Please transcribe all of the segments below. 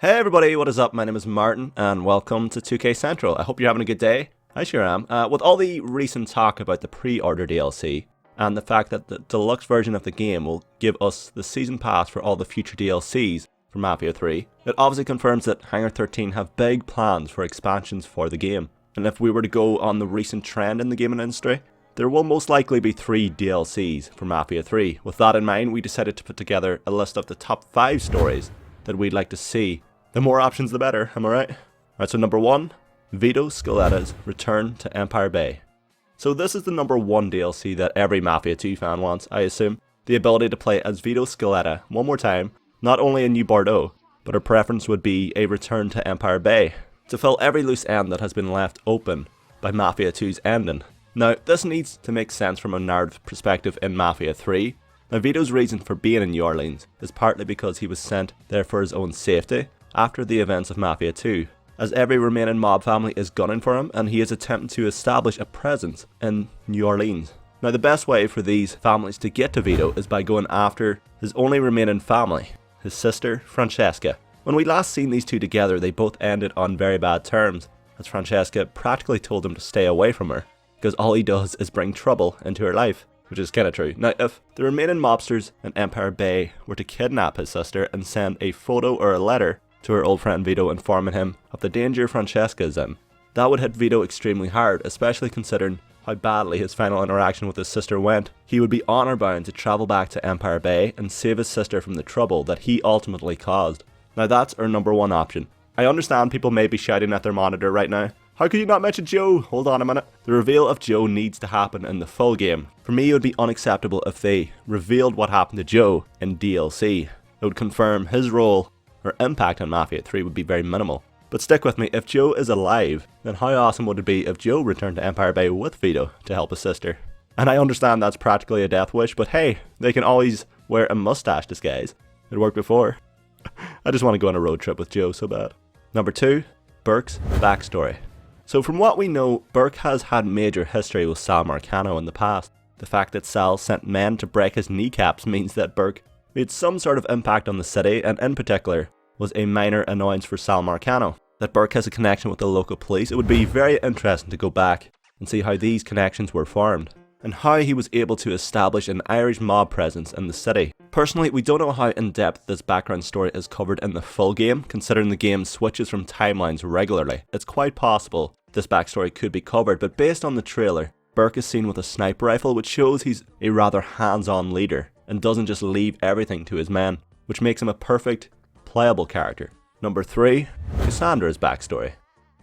Hey everybody, what is up? My name is Martin and welcome to 2K Central. I hope you're having a good day. I sure am. With all the recent talk about the pre-order DLC and the fact that the deluxe version of the game will give us the season pass for all the future DLCs for Mafia 3, it obviously confirms that Hangar 13 have big plans for expansions for the game. And if we were to go on the recent trend in the gaming industry, there will most likely be 3 DLCs for Mafia 3. With that in mind, we decided to put together a list of the top 5 stories that we'd like to see. The more options the better, am I right? Alright, so number 1, Vito Scaletta's Return to Empire Bay. So this is the number 1 DLC that every Mafia 2 fan wants, I assume. The ability to play as Vito Scaletta one more time, not only in New Bordeaux, but our preference would be a return to Empire Bay, to fill every loose end that has been left open by Mafia 2's ending. Now, this needs to make sense from a narrative perspective in Mafia 3. Now, Vito's reason for being in New Orleans is partly because he was sent there for his own safety, after the events of Mafia 2, as every remaining mob family is gunning for him and he is attempting to establish a presence in New Orleans. Now the best way for these families to get to Vito is by going after his only remaining family, his sister Francesca. When we last seen these two together, they both ended on very bad terms, as Francesca practically told him to stay away from her, because all he does is bring trouble into her life, which is kinda true. Now if the remaining mobsters in Empire Bay were to kidnap his sister and send a photo or a letter to her old friend Vito informing him of the danger Francesca is in, that would hit Vito extremely hard, especially considering how badly his final interaction with his sister went. He would be honor bound to travel back to Empire Bay and save his sister from the trouble that he ultimately caused. Now that's our number 1 option. I understand people may be shouting at their monitor right now, how could you not mention Joe? Hold on a minute. The reveal of Joe needs to happen in the full game. For me, it would be unacceptable if they revealed what happened to Joe in DLC. It would confirm his role or impact on Mafia 3 would be very minimal. But stick with me, if Joe is alive, then how awesome would it be if Joe returned to Empire Bay with Vito to help his sister? And I understand that's practically a death wish, but hey, they can always wear a mustache disguise. It worked before. I just want to go on a road trip with Joe so bad. Number 2, Burke's backstory. So from what we know, Burke has had major history with Sal Marcano in the past. The fact that Sal sent men to break his kneecaps means that Burke made some sort of impact on the city, and in particular was a minor annoyance for Sal Marcano. That Burke has a connection with the local police, it would be very interesting to go back and see how these connections were formed, and how he was able to establish an Irish mob presence in the city. Personally, we don't know how in depth this background story is covered in the full game, considering the game switches from timelines regularly. It's quite possible this backstory could be covered, but based on the trailer, Burke is seen with a sniper rifle, which shows he's a rather hands-on leader and doesn't just leave everything to his men, which makes him a perfect, playable character. Number 3, Cassandra's backstory.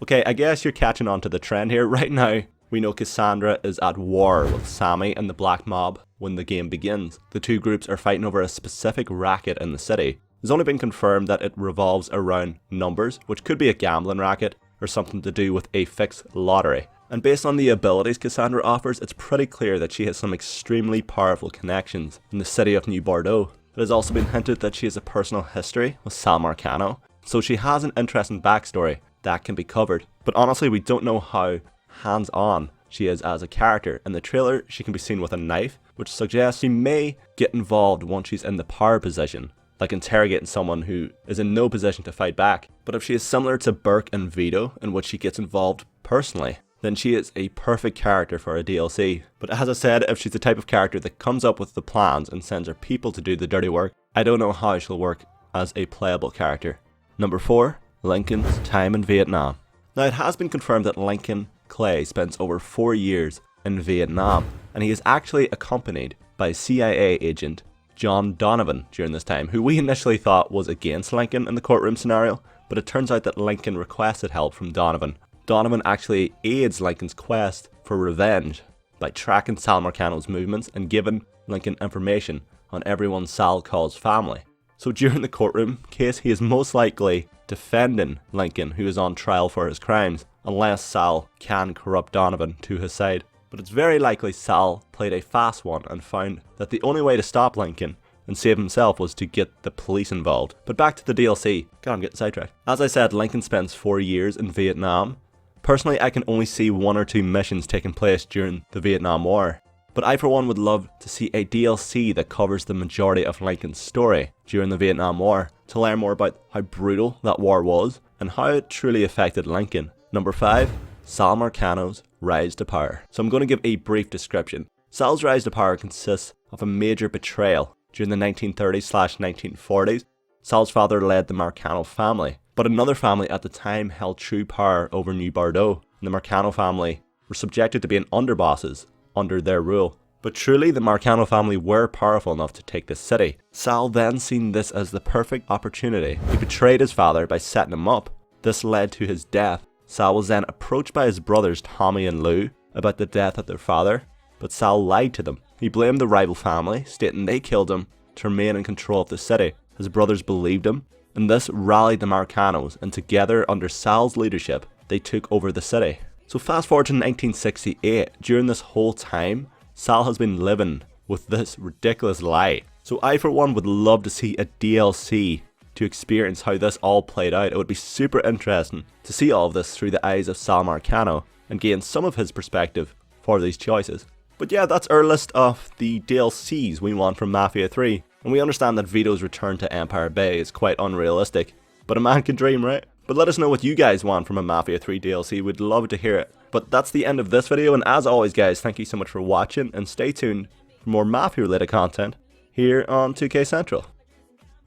Okay, I guess you're catching on to the trend here. Right now, we know Cassandra is at war with Sammy and the Black Mob when the game begins. The two groups are fighting over a specific racket in the city. It's only been confirmed that it revolves around numbers, which could be a gambling racket or something to do with a fixed lottery. And based on the abilities Cassandra offers, it's pretty clear that she has some extremely powerful connections in the city of New Bordeaux. It has also been hinted that she has a personal history with Sal Marcano, so she has an interesting backstory that can be covered. But honestly, we don't know how hands-on she is as a character. In the trailer, she can be seen with a knife, which suggests she may get involved once she's in the power position, like interrogating someone who is in no position to fight back. But if she is similar to Burke and Vito, in which she gets involved personally, then she is a perfect character for a DLC. But as I said, if she's the type of character that comes up with the plans and sends her people to do the dirty work, I don't know how she'll work as a playable character. Number 4, Lincoln's time in Vietnam. Now it has been confirmed that Lincoln Clay spends over 4 years in Vietnam, and he is actually accompanied by CIA agent John Donovan during this time, who we initially thought was against Lincoln in the courtroom scenario, but it turns out that Lincoln requested help from Donovan. Donovan actually aids Lincoln's quest for revenge by tracking Sal Marcano's movements and giving Lincoln information on everyone Sal calls family. So during the courtroom case, he is most likely defending Lincoln, who is on trial for his crimes, unless Sal can corrupt Donovan to his side. But it's very likely Sal played a fast one and found that the only way to stop Lincoln and save himself was to get the police involved. But back to the DLC. God, I'm getting sidetracked. As I said, Lincoln spends 4 years in Vietnam. Personally, I can only see 1 or 2 missions taking place during the Vietnam War. But I for one would love to see a DLC that covers the majority of Lincoln's story during the Vietnam War, to learn more about how brutal that war was and how it truly affected Lincoln. Number 5. Sal Marcano's rise to power. So I'm going to give a brief description. Sal's rise to power consists of a major betrayal. During the 1930s/1940s, Sal's father led the Marcano family, but another family at the time held true power over New Bordeaux, and the Marcano family were subjected to being underbosses under their rule. But truly, the Marcano family were powerful enough to take the city. Sal then seen this as the perfect opportunity. He betrayed his father by setting him up. This led to his death. Sal was then approached by his brothers Tommy and Lou about the death of their father, but Sal lied to them. He blamed the rival family, stating they killed him to remain in control of the city. His brothers believed him, and this rallied the Marcanos, and together under Sal's leadership, they took over the city. So fast forward to 1968, during this whole time, Sal has been living with this ridiculous lie. So I for one would love to see a DLC to experience how this all played out. It would be super interesting to see all of this through the eyes of Sal Marcano and gain some of his perspective for these choices. But yeah, that's our list of the DLCs we want from Mafia 3. And we understand that Vito's return to Empire Bay is quite unrealistic, but a man can dream, right? But let us know what you guys want from a Mafia 3 DLC, we'd love to hear it. But that's the end of this video, and as always guys, thank you so much for watching, and stay tuned for more Mafia related content here on 2K Central.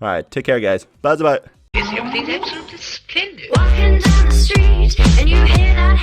Alright, take care guys, bye bye. Yes, everything's absolutely splendid. Walking down the street and you hear that